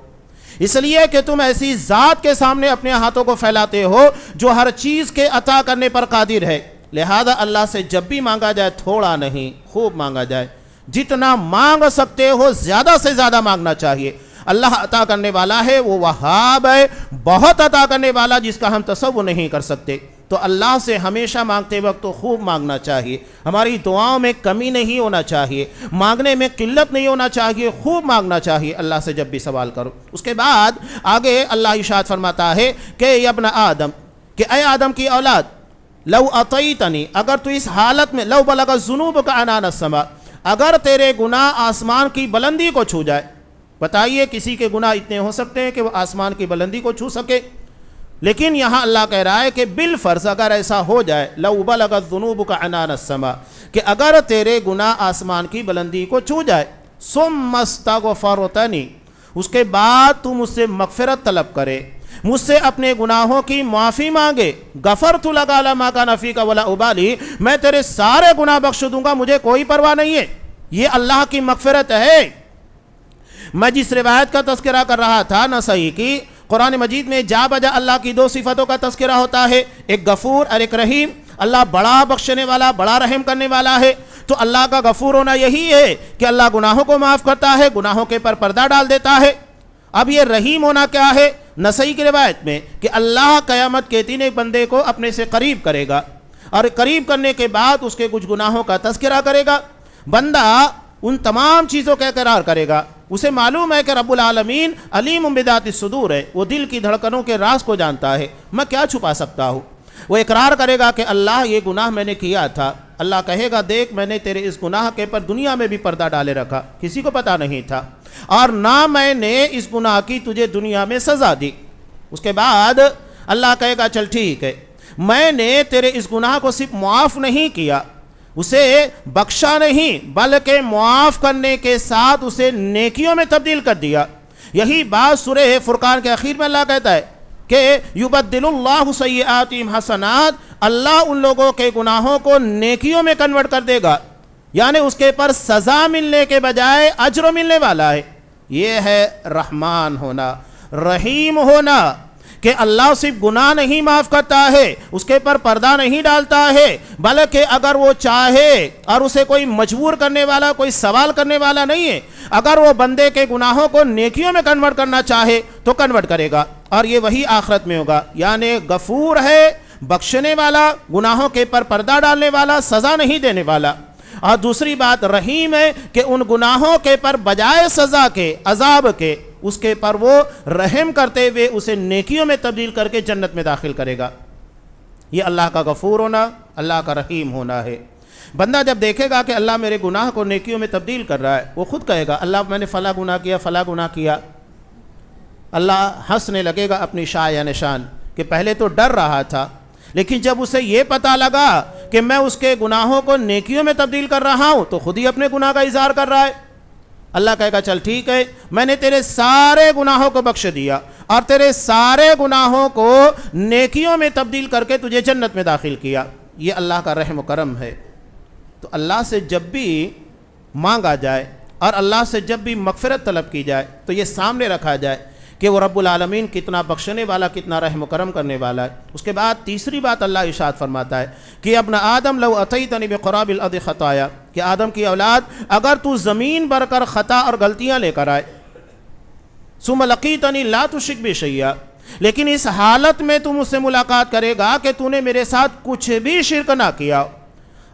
اس لیے کہ تم ایسی ذات کے سامنے اپنے ہاتھوں کو پھیلاتے ہو جو ہر چیز کے عطا کرنے پر قادر ہے، لہذا اللہ سے جب بھی مانگا جائے تھوڑا نہیں خوب مانگا جائے، جتنا مانگ سکتے ہو زیادہ سے زیادہ مانگنا چاہیے۔ اللہ عطا کرنے والا ہے، وہ وہاب ہے، بہت عطا کرنے والا جس کا ہم تصور نہیں کر سکتے۔ تو اللہ سے ہمیشہ مانگتے وقت تو خوب مانگنا چاہیے، ہماری دعاؤں میں کمی نہیں ہونا چاہیے، مانگنے میں قلت نہیں ہونا چاہیے، خوب مانگنا چاہیے اللہ سے جب بھی سوال کرو۔ اس کے بعد آگے اللہ ارشاد فرماتا ہے کہ یا ابن آدم، کہ اے آدم کی اولاد، لو اطیتنی، اگر تو اس حالت میں، لو بلغ الذنوب کا عنان السماء، اگر تیرے گناہ آسمان کی بلندی کو چھو جائے۔ بتائیے کسی کے گناہ اتنے ہو سکتے ہیں کہ وہ آسمان کی بلندی کو چھو سکے؟ لیکن یہاں اللہ کہہ رہا ہے کہ بالفرض اگر ایسا ہو جائے، لو بلغ الذنوب کا عنان السماء، کہ اگر تیرے گناہ آسمان کی بلندی کو چھو جائے، ثم استغفرتنی، اس کے بعد تو مجھ سے مغفرت طلب کرے، مجھ سے اپنے گناہوں کی معافی مانگے، غفرت لک علی ما کان فیک ولا ابالی، میں تیرے سارے گناہ بخش دوں گا، مجھے کوئی پرواہ نہیں ہے۔ یہ اللہ کی مغفرت ہے۔ میں جس روایت کا تذکرہ کر رہا تھا نسائی کی، قرآن مجید میں جا بجا اللہ کی دو صفتوں کا تذکرہ ہوتا ہے، ایک غفور اور ایک رحیم۔ اللہ بڑا بخشنے والا، بڑا رحم کرنے والا ہے۔ تو اللہ کا غفور ہونا یہی ہے کہ اللہ گناہوں کو معاف کرتا ہے، گناہوں کے پر پردہ ڈال دیتا ہے۔ اب یہ رحیم ہونا کیا ہے؟ نسائی کی روایت میں کہ اللہ قیامت کے دن ایک بندے کو اپنے سے قریب کرے گا، اور قریب کرنے کے بعد اس کے کچھ گناہوں کا تذکرہ کرے گا۔ بندہ ان تمام چیزوں کا اقرار کرے گا، اسے معلوم ہے کہ رب العالمین علیم بذات الصدور ہے، وہ دل کی دھڑکنوں کے راز کو جانتا ہے، میں کیا چھپا سکتا ہوں۔ وہ اقرار کرے گا کہ اللہ یہ گناہ میں نے کیا تھا۔ اللہ کہے گا دیکھ میں نے تیرے اس گناہ کے پر دنیا میں بھی پردہ ڈالے رکھا، کسی کو پتہ نہیں تھا، اور نہ میں نے اس گناہ کی تجھے دنیا میں سزا دی۔ اس کے بعد اللہ کہے گا چل ٹھیک ہے، میں نے تیرے اس گناہ کو صرف معاف نہیں کیا، اسے بخشا نہیں، بلکہ معاف کرنے کے ساتھ اسے نیکیوں میں تبدیل کر دیا۔ یہی بات سورہ فرقان کے اخیر میں اللہ کہتا ہے کہ یبدل اللہ سیئاتہم حسنات، اللہ ان لوگوں کے گناہوں کو نیکیوں میں کنورٹ کر دے گا، یعنی اس کے پر سزا ملنے کے بجائے اجر ملنے والا ہے۔ یہ ہے رحمان ہونا، رحیم ہونا، کہ اللہ صرف گناہ نہیں معاف کرتا ہے، اس کے پر پردہ نہیں ڈالتا ہے، بلکہ اگر وہ چاہے، اور اسے کوئی مجبور کرنے والا، کوئی سوال کرنے والا نہیں ہے، اگر وہ بندے کے گناہوں کو نیکیوں میں کنورٹ کرنا چاہے تو کنورٹ کرے گا، اور یہ وہی آخرت میں ہوگا۔ یعنی غفور ہے، بخشنے والا، گناہوں کے پر پردہ ڈالنے والا، سزا نہیں دینے والا۔ اور دوسری بات رحیم ہے کہ ان گناہوں کے پر بجائے سزا کے، عذاب کے، اس کے پر وہ رحم کرتے ہوئے اسے نیکیوں میں تبدیل کر کے جنت میں داخل کرے گا۔ یہ اللہ کا غفور ہونا، اللہ کا رحیم ہونا ہے۔ بندہ جب دیکھے گا کہ اللہ میرے گناہ کو نیکیوں میں تبدیل کر رہا ہے، وہ خود کہے گا اللہ میں نے فلاں گناہ کیا، فلاں گناہ کیا۔ اللہ ہنسنے لگے گا اپنی شایع نشان کہ پہلے تو ڈر رہا تھا، لیکن جب اسے یہ پتہ لگا کہ میں اس کے گناہوں کو نیکیوں میں تبدیل کر رہا ہوں تو خود ہی اپنے گناہ کا اظہار کر رہا ہے۔ اللہ کہے گا چل ٹھیک ہے، میں نے تیرے سارے گناہوں کو بخش دیا اور تیرے سارے گناہوں کو نیکیوں میں تبدیل کر کے تجھے جنت میں داخل کیا۔ یہ اللہ کا رحم و کرم ہے۔ تو اللہ سے جب بھی مانگا جائے اور اللہ سے جب بھی مغفرت طلب کی جائے تو یہ سامنے رکھا جائے کہ وہ رب العالمین کتنا بخشنے والا، کتنا رحم و کرم کرنے والا ہے۔ اس کے بعد تیسری بات اللہ ارشاد فرماتا ہے کہ ابن آدم لو اتیتنی بقراب الارض خطایا، کہ آدم کی اولاد اگر تو زمین بھر کر خطا اور غلطیاں لے کر آئے، ثم لقیتنی لا تشرک بی شیئا، لیکن اس حالت میں تو مجھ سے ملاقات کرے گا کہ تو نے میرے ساتھ کچھ بھی شرک نہ کیا۔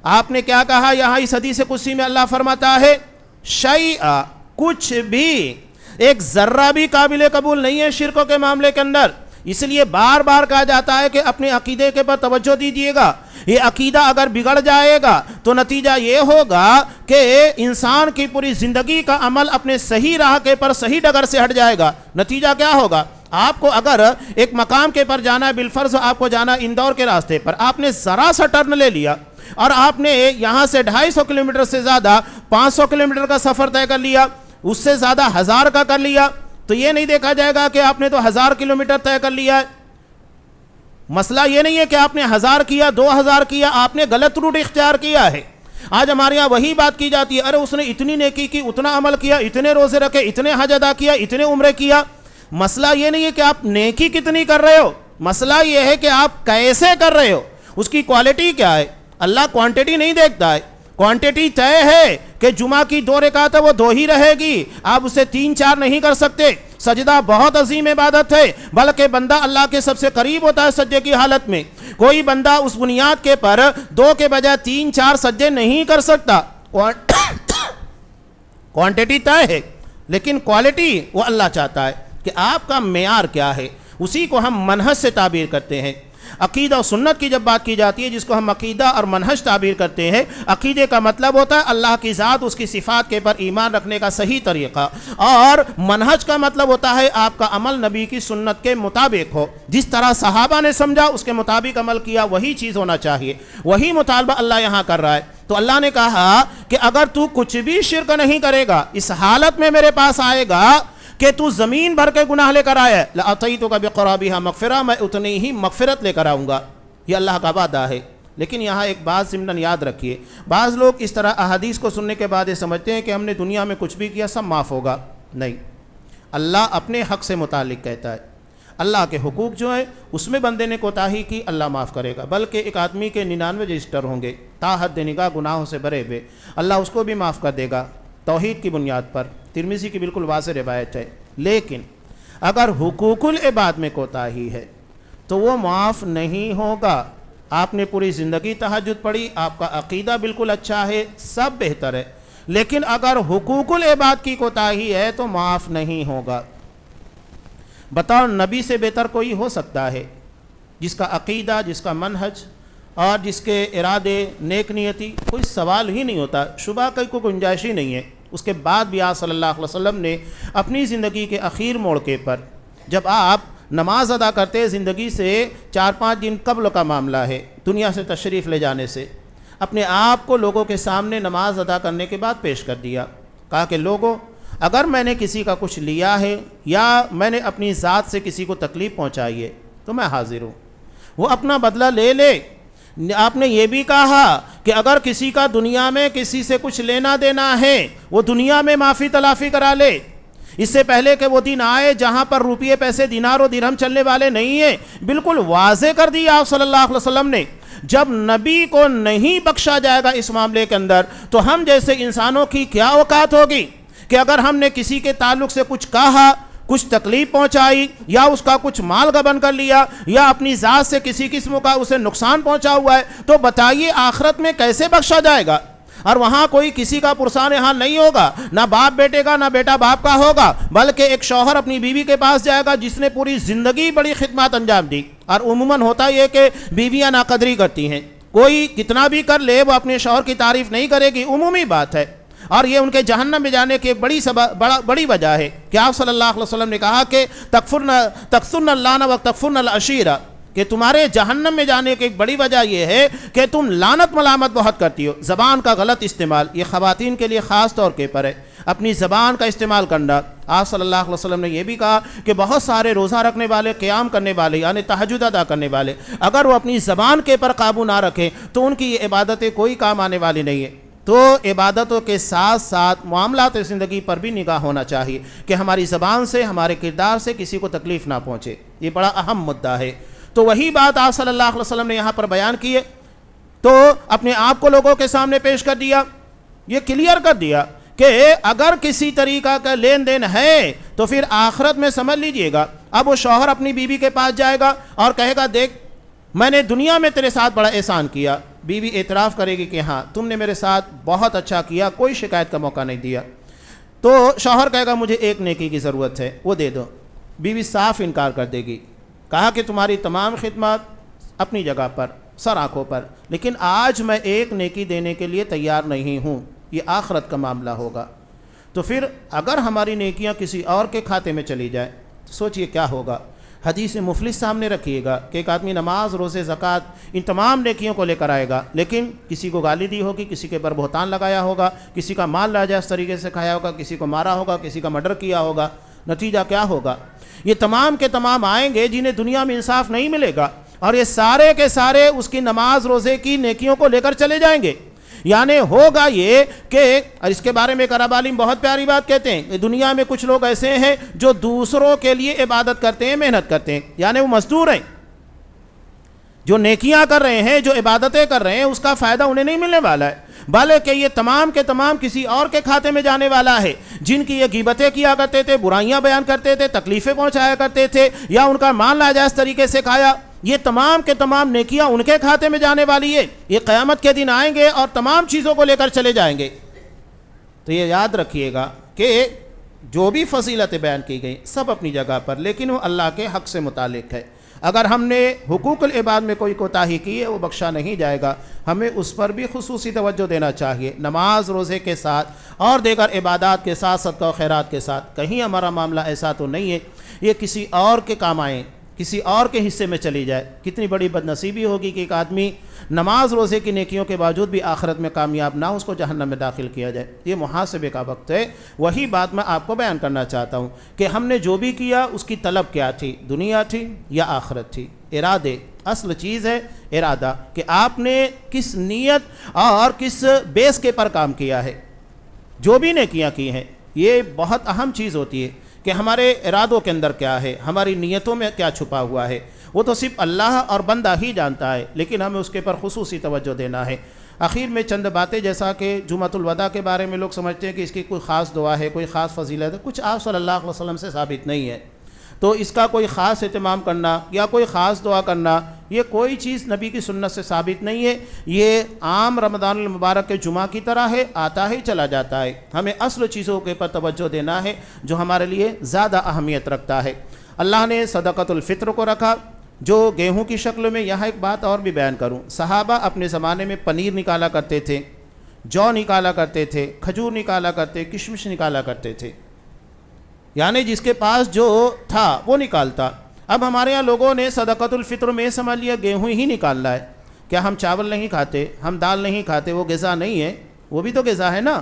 آپ نے کیا کہا یہاں اس حدیث قدسی میں؟ اللہ فرماتا ہے شیئا، کچھ بھی، ایک ذرہ بھی قابل قبول نہیں ہے شرکوں کے معاملے کے اندر۔ اس لیے بار بار کہا جاتا ہے کہ اپنے عقیدے کے پر توجہ دیجیے گا۔ یہ عقیدہ اگر بگڑ جائے گا تو نتیجہ یہ ہوگا کہ انسان کی پوری زندگی کا عمل اپنے صحیح راہ کے پر صحیح ڈگر سے ہٹ جائے گا۔ نتیجہ کیا ہوگا؟ آپ کو اگر ایک مقام کے پر جانا ہے، بالفرض آپ کو جانا اندور کے راستے پر، آپ نے ذرا سا ٹرن لے لیا اور آپ نے یہاں سے 250 کلومیٹر سے زیادہ 500 کلومیٹر کا سفر طے کر لیا، اس سے زیادہ 1000 کا کر لیا، تو یہ نہیں دیکھا جائے گا کہ آپ نے تو 1000 کلومیٹر طے کر لیا ہے۔ مسئلہ یہ نہیں ہے کہ آپ نے 1000 کیا، 2000 کیا، آپ نے غلط روٹ اختیار کیا ہے۔ آج ہمارے یہاں وہی بات کی جاتی ہے، ارے اس نے اتنی نیکی کی، اتنا عمل کیا، اتنے روزے رکھے، اتنے حج ادا کیا، اتنے عمرے کیا۔ مسئلہ یہ نہیں ہے کہ آپ نیکی کتنی کر رہے ہو، مسئلہ یہ ہے کہ آپ کیسے کر رہے ہو، اس کی کوالٹی کیا ہے۔ اللہ کوانٹٹی نہیں دیکھتا ہے، کوانٹٹی طے ہے کہ جمعہ کی 2 رکعت ہے وہ 2 ہی رہے گی، آپ اسے 3-4 نہیں کر سکتے۔ سجدہ بہت عظیم عبادت ہے، بلکہ بندہ اللہ کے سب سے قریب ہوتا ہے سجدے کی حالت میں۔ کوئی بندہ اس بنیاد کے پر 2 کے بجائے 3-4 سجدے نہیں کر سکتا۔ کوانٹٹی طے ہے، لیکن کوالٹی وہ اللہ چاہتا ہے کہ آپ کا معیار کیا ہے، اسی کو ہم منہج سے تعبیر کرتے ہیں۔ عقیدہ و سنت کی جب بات کی جاتی ہے، جس کو ہم عقیدہ اور منہج تعبیر کرتے ہیں، عقیدے کا مطلب ہوتا ہے اللہ کی ذات، اس کی صفات کے پر ایمان رکھنے کا صحیح طریقہ، اور منہج کا مطلب ہوتا ہے آپ کا عمل نبی کی سنت کے مطابق ہو، جس طرح صحابہ نے سمجھا اس کے مطابق عمل کیا، وہی چیز ہونا چاہیے۔ وہی مطالبہ اللہ یہاں کر رہا ہے۔ تو اللہ نے کہا کہ اگر تو کچھ بھی شرک نہیں کرے گا، اس حالت میں میرے پاس آئے گا کہ تو زمین بھر کے گناہ لے کر آیا، لَأَتَيْتُكَ بِقُرَابِهَا مَغْفِرَةً، میں اتنی ہی مغفرت لے کر آؤں گا۔ یہ اللہ کا وعدہ ہے۔ لیکن یہاں ایک بات ضمناً یاد رکھیے، بعض لوگ اس طرح احادیث کو سننے کے بعد یہ سمجھتے ہیں کہ ہم نے دنیا میں کچھ بھی کیا سب معاف ہوگا۔ نہیں، اللہ اپنے حق سے متعلق کہتا ہے، اللہ کے حقوق جو ہیں اس میں بندے نے کوتاہی کی اللہ معاف کرے گا، بلکہ ایک آدمی کے 99 رجسٹر ہوں گے تا حد نگاہ گناہوں سے بھرے ہوئے، اللہ اس کو بھی معاف کر دے گا توحید کی بنیاد پر۔ ترمذی کی بالکل واضح روایت ہے۔ لیکن اگر حقوق العباد میں کوتاہی ہے تو وہ معاف نہیں ہوگا۔ آپ نے پوری زندگی تہجد پڑھی، آپ کا عقیدہ بالکل اچھا ہے، سب بہتر ہے، لیکن اگر حقوق العباد کی کوتاہی ہے تو معاف نہیں ہوگا۔ بتاؤ نبی سے بہتر کوئی ہو سکتا ہے جس کا عقیدہ، جس کا منہج اور جس کے ارادے نیک نیتی، کوئی سوال ہی نہیں ہوتا، شبہ کی کوئی گنجائش ہی نہیں ہے۔ اس کے بعد بھی آپ صلی اللہ علیہ وسلم نے اپنی زندگی کے اخیر موڑے پر، جب آپ نماز ادا کرتے، زندگی سے 4-5 دن قبل کا معاملہ ہے، دنیا سے تشریف لے جانے سے، اپنے آپ کو لوگوں کے سامنے نماز ادا کرنے کے بعد پیش کر دیا۔ کہا کہ لوگوں، اگر میں نے کسی کا کچھ لیا ہے یا میں نے اپنی ذات سے کسی کو تکلیف پہنچائی ہے تو میں حاضر ہوں، وہ اپنا بدلہ لے لے۔ آپ نے یہ بھی کہا کہ اگر کسی کا دنیا میں کسی سے کچھ لینا دینا ہے وہ دنیا میں معافی تلافی کرا لے، اس سے پہلے کہ وہ دن آئے جہاں پر روپیے پیسے دینار و درہم چلنے والے نہیں ہیں۔ بالکل واضح کر دیا آپ صلی اللہ علیہ وسلم نے، جب نبی کو نہیں بخشا جائے گا اس معاملے کے اندر تو ہم جیسے انسانوں کی کیا اوقات ہوگی کہ اگر ہم نے کسی کے تعلق سے کچھ کہا، کچھ تکلیف پہنچائی یا اس کا کچھ مال غبن کر لیا یا اپنی ذات سے کسی قسم کا اسے نقصان پہنچا ہوا ہے، تو بتائیے آخرت میں کیسے بخشا جائے گا؟ اور وہاں کوئی کسی کا پرسان حال نہیں ہوگا، نہ باپ بیٹے کا، نہ بیٹا باپ کا ہوگا، بلکہ ایک شوہر اپنی بیوی کے پاس جائے گا جس نے پوری زندگی بڑی خدمات انجام دی۔ اور عموماً ہوتا یہ کہ بیویاں ناقدری کرتی ہیں، کوئی کتنا بھی کر لے وہ اپنے شوہر کی تعریف نہیں کرے گی، عمومی بات ہے۔ اور یہ ان کے جہنم میں جانے کی بڑی وجہ ہے کہ آپ صلی اللہ علیہ وسلم نے کہا کہ تکفرن اللعن و تکفرن العشیرہ، کہ تمہارے جہنم میں جانے کی ایک بڑی وجہ یہ ہے کہ تم لعنت ملامت بہت کرتی ہو۔ زبان کا غلط استعمال، یہ خواتین کے لیے خاص طور کے پر ہے، اپنی زبان کا استعمال کرنا۔ آپ صلی اللہ علیہ وسلم نے یہ بھی کہا کہ بہت سارے روزہ رکھنے والے، قیام کرنے والے یعنی تہجد ادا کرنے والے، اگر وہ اپنی زبان کے پر قابو نہ رکھیں تو ان کی یہ عبادتیں کوئی کام آنے والی نہیں ہے۔ تو عبادتوں کے ساتھ ساتھ معاملات زندگی پر بھی نگاہ ہونا چاہیے کہ ہماری زبان سے، ہمارے کردار سے کسی کو تکلیف نہ پہنچے، یہ بڑا اہم مدعا ہے۔ تو وہی بات آپ صلی اللہ علیہ وسلم نے یہاں پر بیان کی ہے، تو اپنے آپ کو لوگوں کے سامنے پیش کر دیا، یہ کلیئر کر دیا کہ اگر کسی طریقہ کا لین دین ہے تو پھر آخرت میں سمجھ لیجئے گا۔ اب وہ شوہر اپنی بیوی کے پاس جائے گا اور کہے گا دیکھ میں نے دنیا میں تیرے ساتھ بڑا احسان کیا، بیوی اعتراف کرے گی کہ ہاں تم نے میرے ساتھ بہت اچھا کیا، کوئی شکایت کا موقع نہیں دیا، تو شوہر کہے گا مجھے ایک نیکی کی ضرورت ہے وہ دے دو، بیوی صاف انکار کر دے گی، کہا کہ تمہاری تمام خدمات اپنی جگہ پر، سر آنکھوں پر، لیکن آج میں ایک نیکی دینے کے لیے تیار نہیں ہوں، یہ آخرت کا معاملہ ہوگا۔ تو پھر اگر ہماری نیکیاں کسی اور کے کھاتے میں چلی جائے تو سوچئے کیا ہوگا۔ حدیث مفلس سامنے رکھیے گا کہ ایک آدمی نماز، روزے، زکوٰۃ ان تمام نیکیوں کو لے کر آئے گا، لیکن کسی کو گالی دی ہوگی، کسی کے پر بہتان لگایا ہوگا، کسی کا مال ناجائز طریقے سے کھایا ہوگا، کسی کو مارا ہوگا، کسی کا مرڈر کیا ہوگا، نتیجہ کیا ہوگا؟ یہ تمام کے تمام آئیں گے جنہیں دنیا میں انصاف نہیں ملے گا، اور یہ سارے کے سارے اس کی نماز روزے کی نیکیوں کو لے کر چلے جائیں گے۔ یعنی ہوگا یہ کہ، اور اس کے بارے میں ایک عرب عالم بہت پیاری بات کہتے ہیں کہ دنیا میں کچھ لوگ ایسے ہیں جو دوسروں کے لیے عبادت کرتے ہیں، محنت کرتے ہیں، یعنی وہ مزدور ہیں، جو نیکیاں کر رہے ہیں، جو عبادتیں کر رہے ہیں، اس کا فائدہ انہیں نہیں ملنے والا ہے، بلکہ یہ تمام کے تمام کسی اور کے کھاتے میں جانے والا ہے، جن کی یہ غیبتیں کیا کرتے تھے، برائیاں بیان کرتے تھے، تکلیفیں پہنچایا کرتے تھے، یا ان کا مال ناجائز طریقے سے کھایا، یہ تمام کے تمام نیکیاں ان کے کھاتے میں جانے والی ہے۔ یہ قیامت کے دن آئیں گے اور تمام چیزوں کو لے کر چلے جائیں گے۔ تو یہ یاد رکھیے گا کہ جو بھی فضیلتیں بیان کی گئی سب اپنی جگہ پر، لیکن وہ اللہ کے حق سے متعلق ہے۔ اگر ہم نے حقوق العباد میں کوئی کوتاہی کی ہے وہ بخشا نہیں جائے گا، ہمیں اس پر بھی خصوصی توجہ دینا چاہیے، نماز روزے کے ساتھ اور دیگر عبادات کے ساتھ، صدقہ و خیرات کے ساتھ۔ کہیں ہمارا معاملہ ایسا تو نہیں ہے یہ کسی اور کے کام آئیں، کسی اور کے حصے میں چلی جائے۔ کتنی بڑی بدنصیبی ہوگی کہ ایک آدمی نماز روزے کی نیکیوں کے باوجود بھی آخرت میں کامیاب نہ ہو، اس کو جہنم میں داخل کیا جائے۔ یہ محاسبے کا وقت ہے۔ وہی بات میں آپ کو بیان کرنا چاہتا ہوں کہ ہم نے جو بھی کیا اس کی طلب کیا تھی، دنیا تھی یا آخرت تھی؟ ارادے، اصل چیز ہے ارادہ، کہ آپ نے کس نیت اور کس بیس کے پر کام کیا ہے۔ جو بھی نیکیاں کی ہیں یہ بہت اہم چیز ہوتی ہے کہ ہمارے ارادوں کے اندر کیا ہے، ہماری نیتوں میں کیا چھپا ہوا ہے۔ وہ تو صرف اللہ اور بندہ ہی جانتا ہے، لیکن ہمیں اس کے پر خصوصی توجہ دینا ہے۔ آخر میں چند باتیں، جیسا کہ جمعۃ الوداع کے بارے میں لوگ سمجھتے ہیں کہ اس کی کوئی خاص دعا ہے، کوئی خاص فضیلت ہے، کچھ آپ صلی اللہ علیہ وسلم سے ثابت نہیں ہے، تو اس کا کوئی خاص اہتمام کرنا یا کوئی خاص دعا کرنا یہ کوئی چیز نبی کی سنت سے ثابت نہیں ہے۔ یہ عام رمضان المبارک کے جمعہ کی طرح ہے، آتا ہی چلا جاتا ہے۔ ہمیں اصل چیزوں کے پر توجہ دینا ہے جو ہمارے لیے زیادہ اہمیت رکھتا ہے۔ اللہ نے صدقۃ الفطر کو رکھا جو گیہوں کی شکل میں۔ یہاں ایک بات اور بھی بیان کروں، صحابہ اپنے زمانے میں پنیر نکالا کرتے تھے، جو نکالا کرتے تھے، کھجور نکالا کرتے، کشمش نکالا کرتے تھے، یعنی جس کے پاس جو تھا وہ نکالتا۔ اب ہمارے یہاں لوگوں نے صدقۃ الفطر میں سمجھ لیا گیہوں ہی نکالنا ہے۔ کیا ہم چاول نہیں کھاتے، ہم دال نہیں کھاتے، وہ غذا نہیں ہے؟ وہ بھی تو غذا ہے نا۔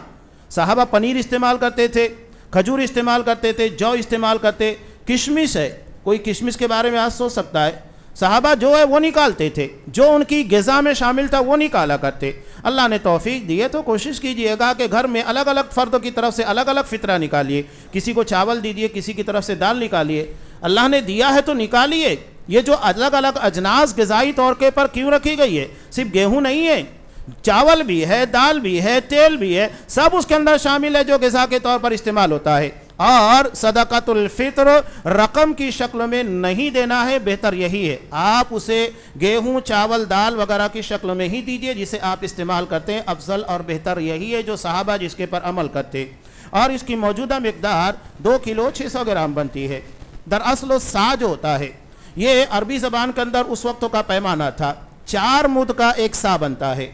صحابہ پنیر استعمال کرتے تھے، کھجور استعمال کرتے تھے، جو استعمال کرتے، کشمش ہے، کوئی کشمش کے بارے میں آج سوچ سکتا ہے؟ صحابہ جو ہے وہ نکالتے تھے، جو ان کی غذا میں شامل تھا وہ نکالا کرتے۔ اللہ نے توفیق دی ہے تو کوشش کیجئے گا کہ گھر میں الگ الگ فرد کی طرف سے الگ الگ فطرہ نکالیے، کسی کو چاول دیجئے، کسی کی طرف سے دال نکالیے۔ اللہ نے دیا ہے تو نکالیے۔ یہ جو الگ الگ اجناس غذائی طور کے پر کیوں رکھی گئی ہے؟ صرف گیہوں نہیں ہے، چاول بھی ہے، دال بھی ہے، تیل بھی ہے، سب اس کے اندر شامل ہے جو غذا کے طور پر استعمال ہوتا ہے۔ اور صدقۃ الفطر رقم کی شکل میں نہیں دینا ہے، بہتر یہی ہے آپ اسے گیہوں، چاول، دال وغیرہ کی شکل میں ہی دیجئے جسے آپ استعمال کرتے ہیں۔ افضل اور بہتر یہی ہے جو صحابہ جس کے پر عمل کرتے، اور اس کی موجودہ مقدار 2 کلو 600 گرام بنتی ہے۔ دراصل سا جو ہوتا ہے یہ عربی زبان کے اندر اس وقت کا پیمانہ تھا، 4 مد کا ایک سا بنتا ہے۔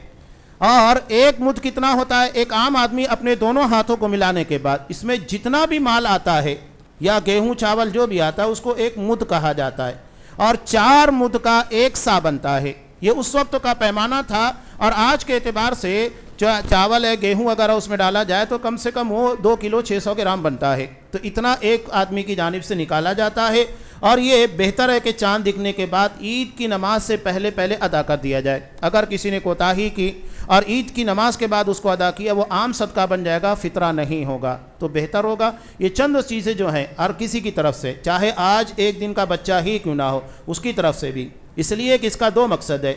اور 1 مد کتنا ہوتا ہے؟ ایک عام آدمی اپنے دونوں ہاتھوں کو ملانے کے بعد اس میں جتنا بھی مال آتا ہے یا گیہوں چاول جو بھی آتا ہے اس کو 1 مد کہا جاتا ہے، اور 4 مد کا ایک سا بنتا ہے۔ یہ اس وقت کا پیمانہ تھا، اور آج کے اعتبار سے چاول ہے، گیہوں وغیرہ اس میں ڈالا جائے تو کم سے کم وہ 2 کلو 600 گرام بنتا ہے۔ تو اتنا ایک آدمی کی جانب سے نکالا جاتا ہے، اور یہ بہتر ہے کہ چاند دکھنے کے بعد عید کی نماز سے پہلے ادا کر دیا جائے۔ اگر کسی نے کوتاہی کی اور عید کی نماز کے بعد اس کو ادا کیا، وہ عام صدقہ بن جائے گا، فطرہ نہیں ہوگا، تو بہتر ہوگا۔ یہ چند چیزیں جو ہیں ہر کسی کی طرف سے، چاہے آج ایک دن کا بچہ ہی کیوں نہ ہو، اس کی طرف سے بھی، اس لیے کہ اس کا 2 مقصد ہے۔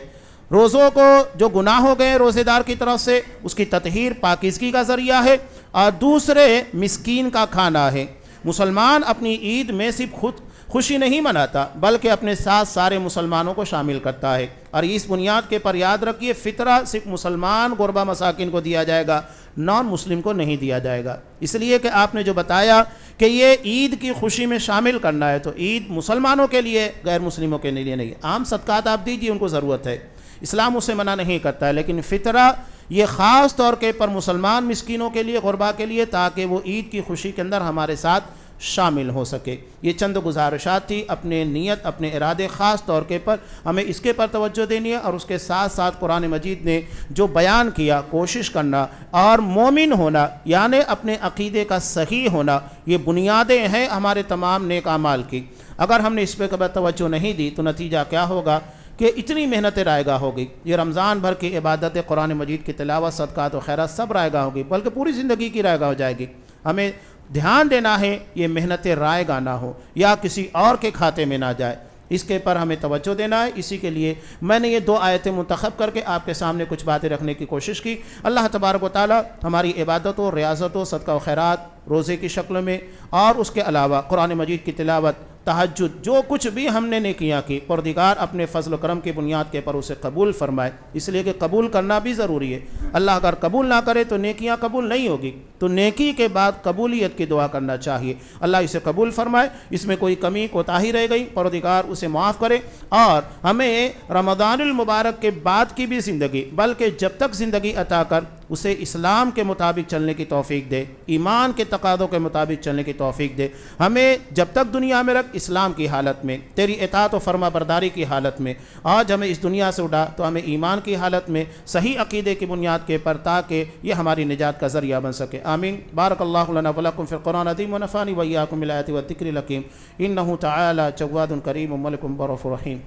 روزوں کو جو گناہ ہو گئے روزے دار کی طرف سے، اس کی تطہیر، پاکیزگی کا ذریعہ ہے، اور دوسرے مسکین کا کھانا ہے۔ مسلمان اپنی عید میں صرف خود خوشی نہیں مناتا بلکہ اپنے ساتھ سارے مسلمانوں کو شامل کرتا ہے، اور اس بنیاد کے پر یاد رکھیے فطرہ صرف مسلمان غربا مساکین کو دیا جائے گا، نان مسلم کو نہیں دیا جائے گا۔ اس لیے کہ آپ نے جو بتایا کہ یہ عید کی خوشی میں شامل کرنا ہے، تو عید مسلمانوں کے لیے، غیر مسلموں کے لیے نہیں۔ عام صدقات آپ دیجیے، ان کو ضرورت ہے، اسلام اسے منع نہیں کرتا ہے، لیکن فطرہ یہ خاص طور کے پر مسلمان مسکینوں کے لیے، غربا کے لیے، تاکہ وہ عید کی خوشی کے اندر ہمارے ساتھ شامل ہو سکے۔ یہ چند گزارشات تھی، اپنے نیت، اپنے ارادے خاص طور کے پر ہمیں اس کے پر توجہ دینی ہے، اور اس کے ساتھ ساتھ قرآن مجید نے جو بیان کیا، کوشش کرنا اور مومن ہونا، یعنی اپنے عقیدے کا صحیح ہونا، یہ بنیادیں ہیں ہمارے تمام نیک اعمال کی۔ اگر ہم نے اس پہ کبھی توجہ نہیں دی تو نتیجہ کیا ہوگا کہ اتنی محنت رائے گاہ ہوگی، یہ رمضان بھر کی عبادت، قرآن مجید کی تلاوت، صدقات و خیرات سب رائے گاہ ہوگی، بلکہ پوری زندگی کی رائے گاہ ہو جائے گی۔ ہمیں دھیان دینا ہے یہ محنت رائے گاہ نہ ہو یا کسی اور کے کھاتے میں نہ جائے۔ اس کے پر ہمیں توجہ دینا ہے۔ اسی کے لیے میں نے یہ 2 آیتیں منتخب کر کے آپ کے سامنے کچھ باتیں رکھنے کی کوشش کی۔ اللہ تبارک و تعالی ہماری عبادتوں، ریاضتوں، صدقہ و خیرات روزے کی شکل میں اور اس کے علاوہ قرآن مجید کی تلاوت، تہجد، جو کچھ بھی ہم نے نیکیاں کی، پروردگار اپنے فضل و کرم کی بنیاد کے پر اسے قبول فرمائے، اس لیے کہ قبول کرنا بھی ضروری ہے۔ اللہ اگر قبول نہ کرے تو نیکیاں قبول نہیں ہوگی، تو نیکی کے بعد قبولیت کی دعا کرنا چاہیے۔ اللہ اسے قبول فرمائے، اس میں کوئی کمی کوتاہی رہ گئی پروردگار اسے معاف کرے، اور ہمیں رمضان المبارک کے بعد کی بھی زندگی، بلکہ جب تک زندگی عطا کر اسے اسلام کے مطابق چلنے کی توفیق دے، ایمان کے تقاضوں کے مطابق چلنے کی توفیق دے۔ ہمیں جب تک دنیا میں رکھ اسلام کی حالت میں، تیری اطاعت و فرما برداری کی حالت میں، آج ہمیں اس دنیا سے اٹھا تو ہمیں ایمان کی حالت میں صحیح عقیدے کی بنیاد کے پر، تاکہ یہ ہماری نجات کا ذریعہ بن سکے۔ آمین۔ بارک اللہ لنا ولکم فی القرآن العظیم ونفعنی وإیاکم بالآیات والذکر الحکیم، انہ تعالی جواد کریم ملک برؤوف رحیم۔